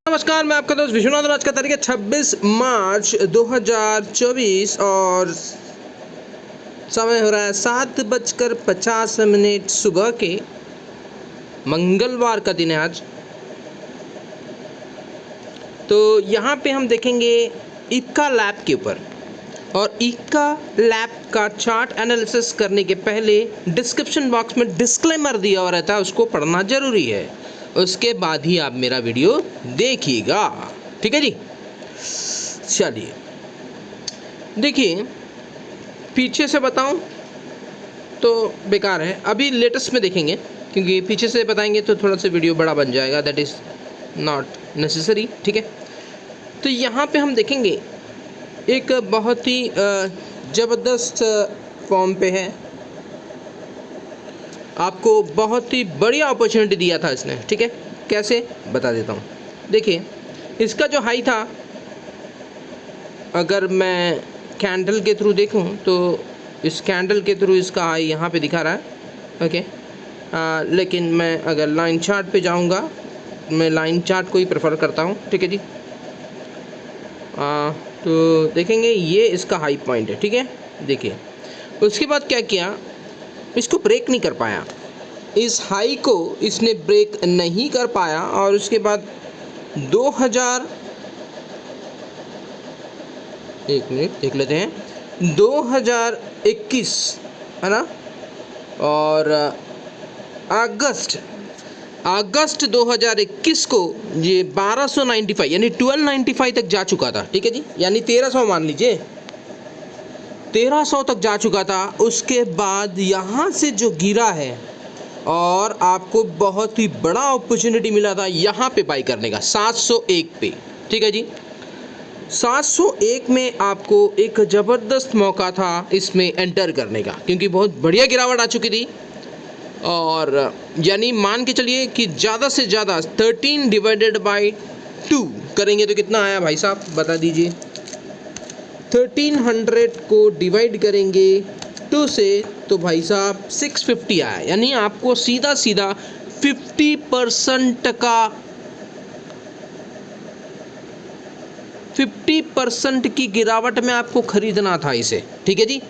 नमस्कार, मैं आपका दोस्त विश्वनाथ। आज का तारीख है 26 मार्च 2024 और समय हो रहा है 7:50 सुबह के। मंगलवार का दिन है आज। तो यहाँ पे हम देखेंगे इक्का लैब के ऊपर, और इक्का लैब का चार्ट एनालिसिस करने के पहले डिस्क्रिप्शन बॉक्स में डिस्क्लेमर दिया हुआ रहता है, उसको पढ़ना जरूरी है। उसके बाद ही आप मेरा वीडियो देखिएगा, ठीक है जी। चलिए देखिए, पीछे से बताऊं तो बेकार है, अभी लेटेस्ट में देखेंगे, क्योंकि पीछे से बताएंगे तो थोड़ा सा वीडियो बड़ा बन जाएगा, दैट इज़ नॉट नेसेसरी, ठीक है। तो यहाँ पे हम देखेंगे एक बहुत ही ज़बरदस्त फॉर्म पे है, आपको बहुत ही बढ़िया अपॉर्चुनिटी दिया था इसने, ठीक है। कैसे बता देता हूँ। देखिए, इसका जो हाई था, अगर मैं कैंडल के थ्रू देखूँ तो इस कैंडल के थ्रू इसका हाई यहाँ पे दिखा रहा है, ओके। लेकिन मैं अगर लाइन चार्ट पे जाऊँगा, मैं लाइन चार्ट को ही प्रेफर करता हूँ, ठीक है जी। तो देखेंगे ये इसका हाई पॉइंट है, ठीक है। देखिए उसके बाद क्या किया, इसको ब्रेक नहीं कर पाया, इस हाई को इसने ब्रेक नहीं कर पाया, और उसके बाद 1 मिनट देख लेते हैं, 2021 है ना, और अगस्त 2021 को ये 1295 यानी 1295 तक जा चुका था, ठीक है जी। यानी 1300 मान लीजिए, 1300 तक जा चुका था। उसके बाद यहाँ से जो गिरा है, और आपको बहुत ही बड़ा अपॉर्चुनिटी मिला था यहाँ पे बाई करने का 701 पे, ठीक है जी। 701 में आपको एक ज़बरदस्त मौका था इसमें एंटर करने का, क्योंकि बहुत बढ़िया गिरावट आ चुकी थी। और यानी मान के चलिए कि ज़्यादा से ज़्यादा 13/2 करेंगे तो कितना आया भाई साहब, बता दीजिए। 1300 को डिवाइड करेंगे 2 से तो भाई साहब 650 आया। यानी आपको सीधा 50% का 50% की गिरावट में आपको खरीदना था इसे, ठीक है जी।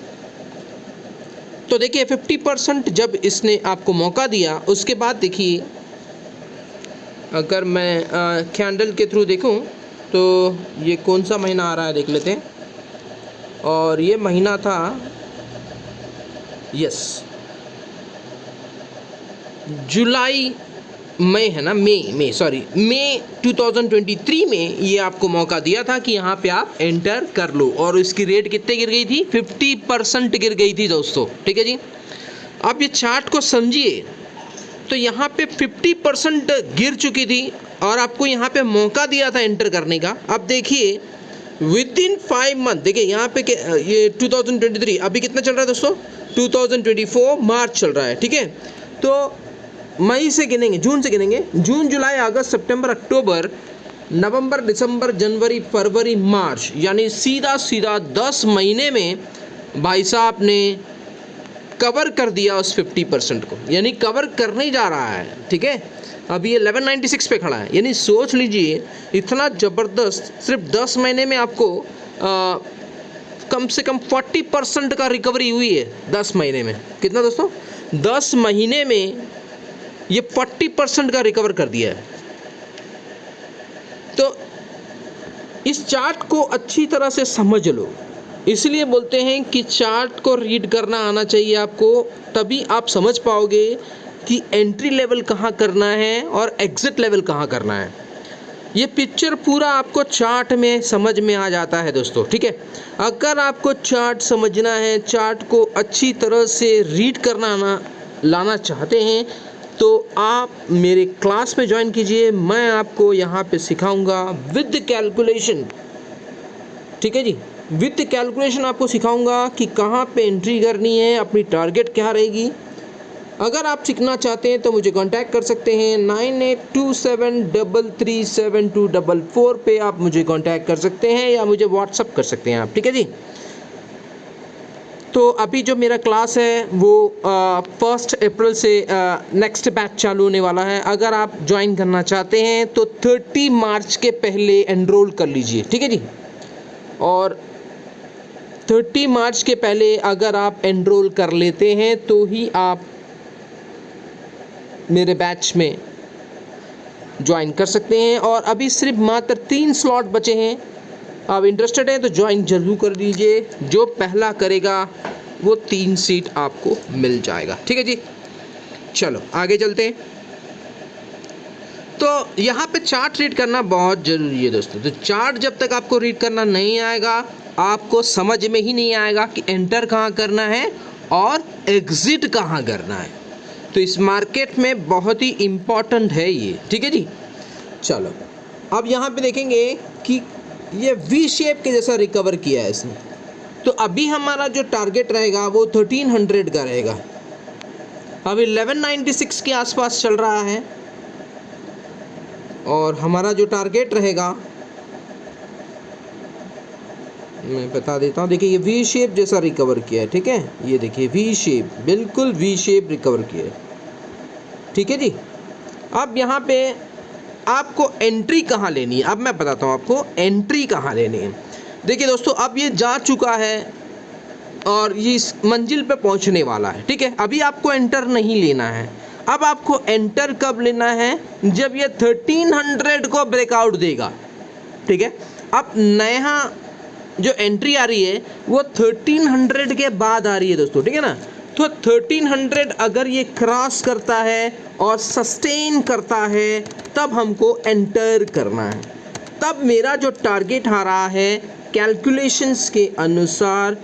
तो देखिए 50% जब इसने आपको मौका दिया, उसके बाद देखिए अगर मैं कैंडल के थ्रू देखूं तो ये कौन सा महीना आ रहा है देख लेते हैं, और ये महीना था, यस, जुलाई मई है ना, मई 2023 में ये आपको मौका दिया था कि यहाँ पे आप एंटर कर लो, और इसकी रेट कितने गिर गई थी, 50% गिर गई थी दोस्तों, ठीक है जी। अब ये चार्ट को समझिए, तो यहाँ पे 50% गिर चुकी थी, और आपको यहाँ पे मौका दिया था एंटर करने का। अब देखिए विद इन 5 मंथ, देखिए यहाँ पे ये 2023 अभी कितना चल रहा है दोस्तों, 2024 मार्च चल रहा है, ठीक है। तो मई से गिनेंगे, जून से गिनेंगे, जून जुलाई अगस्त सितंबर अक्टूबर नवंबर दिसंबर जनवरी फरवरी मार्च, यानी सीधा 10 महीने में भाई साहब ने कवर कर दिया उस 50% को, यानी कवर करने ही जा रहा है, ठीक है। अभी ये 1196 पे खड़ा है, यानी सोच लीजिए इतना ज़बरदस्त, सिर्फ 10 महीने में आपको कम से कम 40% का रिकवरी हुई है 10 महीने में। कितना दोस्तों, 10 महीने में ये 40% का रिकवर कर दिया है। तो इस चार्ट को अच्छी तरह से समझ लो, इसलिए बोलते हैं कि चार्ट को रीड करना आना चाहिए आपको, तभी आप समझ पाओगे कि एंट्री लेवल कहाँ करना है और एग्जिट लेवल कहाँ करना है। ये पिक्चर पूरा आपको चार्ट में समझ में आ जाता है दोस्तों, ठीक है। अगर आपको चार्ट समझना है, चार्ट को अच्छी तरह से रीड करना लाना चाहते हैं, तो आप मेरे क्लास में ज्वाइन कीजिए। मैं आपको यहाँ पे सिखाऊंगा विद कैलकुलेशन, ठीक है जी। विद कैलकुलेशन आपको सिखाऊंगा कि कहाँ पे एंट्री करनी है, अपनी टारगेट क्या रहेगी। अगर आप सीखना चाहते हैं तो मुझे कांटेक्ट कर सकते हैं, 9827337244 पे आप मुझे कांटेक्ट कर सकते हैं, या मुझे व्हाट्सअप कर सकते हैं आप, ठीक है जी। तो अभी जो मेरा क्लास है वो 1 अप्रैल से नेक्स्ट बैच चालू होने वाला है। अगर आप ज्वाइन करना चाहते हैं तो 30 मार्च के पहले एनरोल कर लीजिए, ठीक है जी। और 30 मार्च के पहले अगर आप एनरोल कर लेते हैं तो ही आप मेरे बैच में ज्वाइन कर सकते हैं। और अभी सिर्फ मात्र 3 स्लॉट बचे हैं। आप इंटरेस्टेड हैं तो ज्वाइन जरूर कर लीजिए। जो पहला करेगा वो 3 सीट आपको मिल जाएगा, ठीक है जी। चलो आगे चलते हैं। तो यहाँ पे चार्ट रीड करना बहुत ज़रूरी है दोस्तों। तो चार्ट जब तक आपको रीड करना नहीं आएगा, आपको समझ में ही नहीं आएगा कि एंटर कहाँ करना है और एग्ज़िट कहाँ करना है। तो इस मार्केट में बहुत ही इम्पॉर्टेंट है ये, ठीक है जी। चलो अब यहाँ पे देखेंगे कि ये वी शेप के जैसा रिकवर किया है इसने। तो अभी हमारा जो टारगेट रहेगा वो 1300 का रहेगा। अभी 1196 के आसपास चल रहा है और हमारा जो टारगेट रहेगा मैं बता देता हूँ। देखिए ये वी शेप जैसा रिकवर किया है, ठीक है। ये देखिए वी शेप, बिल्कुल वी शेप रिकवर किया है, ठीक है जी। अब यहाँ पे आपको एंट्री कहाँ लेनी है, अब मैं बताता हूँ आपको एंट्री कहाँ लेनी है। देखिए दोस्तों अब ये जा चुका है और ये इस मंजिल पे पहुँचने वाला है, ठीक है। अभी आपको एंटर नहीं लेना है। अब आपको एंटर कब लेना है, जब ये 1300 को ब्रेकआउट देगा, ठीक है। अब नया जो एंट्री आ रही है वो 1300 के बाद आ रही है दोस्तों, ठीक है ना। तो 1300 अगर ये क्रॉस करता है और सस्टेन करता है तब हमको एंटर करना है। तब मेरा जो टारगेट आ रहा है कैलकुलेशंस के अनुसार,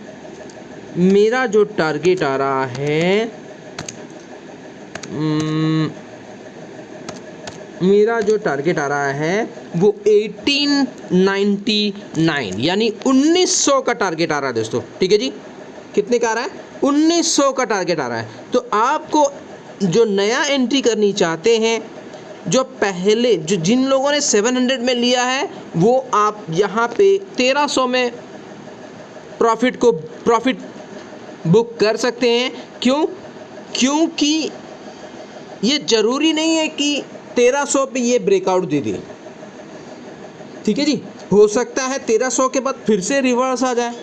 मेरा जो टारगेट आ रहा है वो 1899 यानी 1900 का टारगेट आ रहा है दोस्तों, ठीक है जी। कितने का आ रहा है, 1900 का टारगेट आ रहा है। तो आपको जो नया एंट्री करनी चाहते हैं, जो पहले जो जिन लोगों ने 700 में लिया है वो आप यहाँ पे 1300 में प्रॉफिट बुक कर सकते हैं। क्योंकि ये ज़रूरी नहीं है कि 1300 पे ये ब्रेकआउट दे दे, ठीक है जी। हो सकता है 1300 के बाद फिर से रिवर्स आ जाए,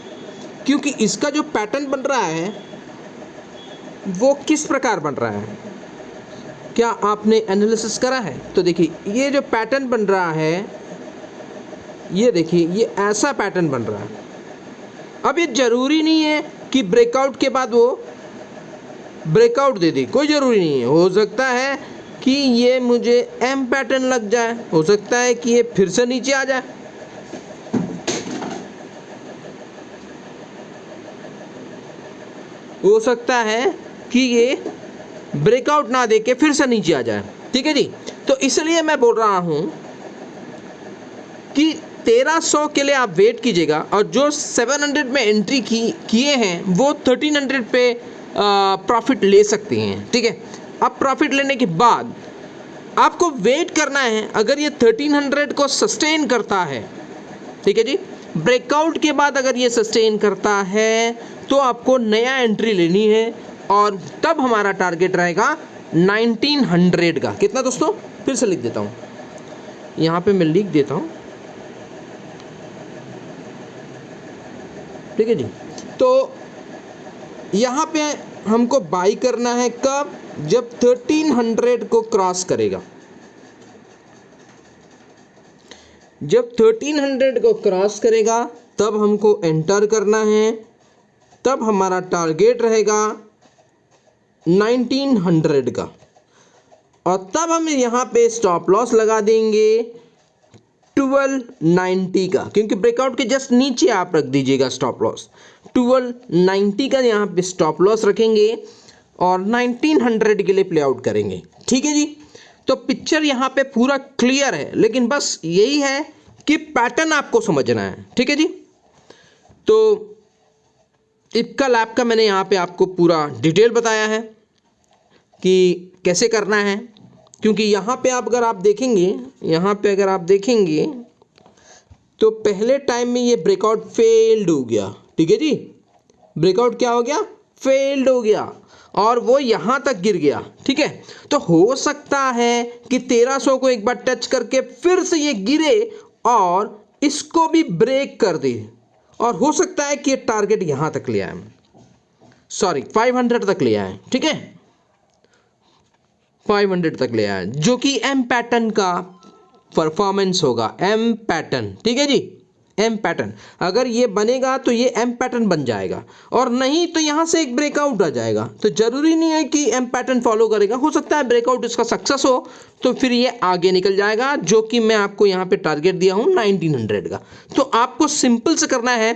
क्योंकि इसका जो पैटर्न बन रहा है वो किस प्रकार बन रहा है, क्या आपने एनालिसिस करा है। तो देखिए ये जो पैटर्न बन रहा है, ये देखिए ये ऐसा पैटर्न बन रहा है। अब ये ज़रूरी नहीं है कि ब्रेकआउट के बाद वो ब्रेकआउट दे दे, कोई ज़रूरी नहीं है। हो सकता है कि ये मुझे एम पैटर्न लग जाए, हो सकता है कि ये फिर से नीचे आ जाए, हो सकता है कि ये ब्रेकआउट ना दे के फिर से नीचे आ जाए, ठीक है जी। तो इसलिए मैं बोल रहा हूँ कि 1300 के लिए आप वेट कीजिएगा और जो 700 में एंट्री किए हैं वो 1300 पे प्रॉफिट ले सकते हैं, ठीक है। अब प्रॉफिट लेने के बाद आपको वेट करना है। अगर ये 1300 को सस्टेन करता है, ठीक है जी, ब्रेकआउट के बाद अगर ये सस्टेन करता है तो आपको नया एंट्री लेनी है और तब हमारा टारगेट रहेगा 1900 का। कितना दोस्तों, फिर से लिख देता हूँ, यहाँ पे मैं लिख देता हूँ, ठीक है जी। तो यहाँ पे हमको बाई करना है कब, जब 1300 को क्रॉस करेगा। जब 1300 को क्रॉस करेगा तब हमको एंटर करना है। तब हमारा टारगेट रहेगा 1900 का और तब हम यहाँ पे स्टॉप लॉस लगा देंगे 1290 का, क्योंकि ब्रेकआउट के जस्ट नीचे आप रख दीजिएगा स्टॉप लॉस। 1290 का यहाँ पे स्टॉप लॉस रखेंगे और 1900 के लिए प्ले आउट करेंगे, ठीक है जी। तो पिक्चर यहाँ पे पूरा क्लियर है, लेकिन बस यही है कि पैटर्न आपको समझना है, ठीक है जी। तो इक्का लैब का मैंने यहाँ पे आपको पूरा डिटेल बताया है कि कैसे करना है, क्योंकि यहाँ पे अगर आप देखेंगे तो पहले टाइम में ये ब्रेकआउट फेल्ड हो गया, ठीक है जी, ब्रेकआउट क्या हो गया, फेल्ड हो गया और वो यहां तक गिर गया। ठीक है, तो हो सकता है कि 1300 को एक बार टच करके फिर से ये गिरे और इसको भी ब्रेक कर दे, और हो सकता है कि ये टारगेट यहां तक ले आए, सॉरी 500 तक ले आए। ठीक है, 500 तक ले आए, जो कि एम पैटर्न का परफॉर्मेंस होगा, एम पैटर्न। ठीक है जी, एम पैटर्न अगर ये बनेगा तो ये एम पैटर्न बन जाएगा, और नहीं तो यहां से एक ब्रेकआउट आ जाएगा। तो जरूरी नहीं है कि एम पैटर्न फॉलो करेगा, हो सकता है ब्रेकआउट इसका सक्सेस हो तो फिर ये आगे निकल जाएगा, जो कि मैं आपको यहां पे टारगेट दिया हूं 1900 का। तो आपको सिंपल से करना है,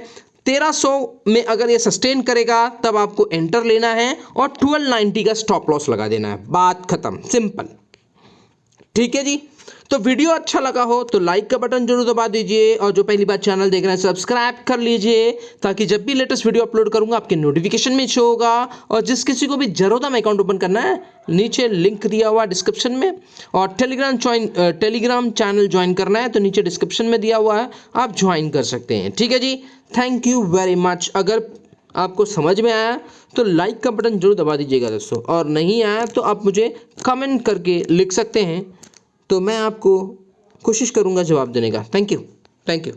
1300 में अगर ये सस्टेन करेगा तब आपको एंटर लेना है और 1290 का स्टॉप लॉस लगा देना है, बात खत्म, सिंपल। ठीक है जी, तो वीडियो अच्छा लगा हो तो लाइक का बटन जरूर दबा दीजिए, और जो पहली बार चैनल देख रहे हैं सब्सक्राइब कर लीजिए, ताकि जब भी लेटेस्ट वीडियो अपलोड करूंगा आपके नोटिफिकेशन में शो होगा। और जिस किसी को भी जरूरत है अकाउंट ओपन करना है, नीचे लिंक दिया हुआ डिस्क्रिप्शन में, और टेलीग्राम चैनल ज्वाइन करना है तो नीचे डिस्क्रिप्शन में दिया हुआ है, आप ज्वाइन कर सकते हैं। ठीक है जी, थैंक यू वेरी मच। अगर आपको समझ में आया तो लाइक का बटन जरूर दबा दीजिएगा दोस्तों, और नहीं आया तो आप मुझे कमेंट करके लिख सकते हैं, तो मैं आपको कोशिश करूंगा जवाब देने का। Thank you.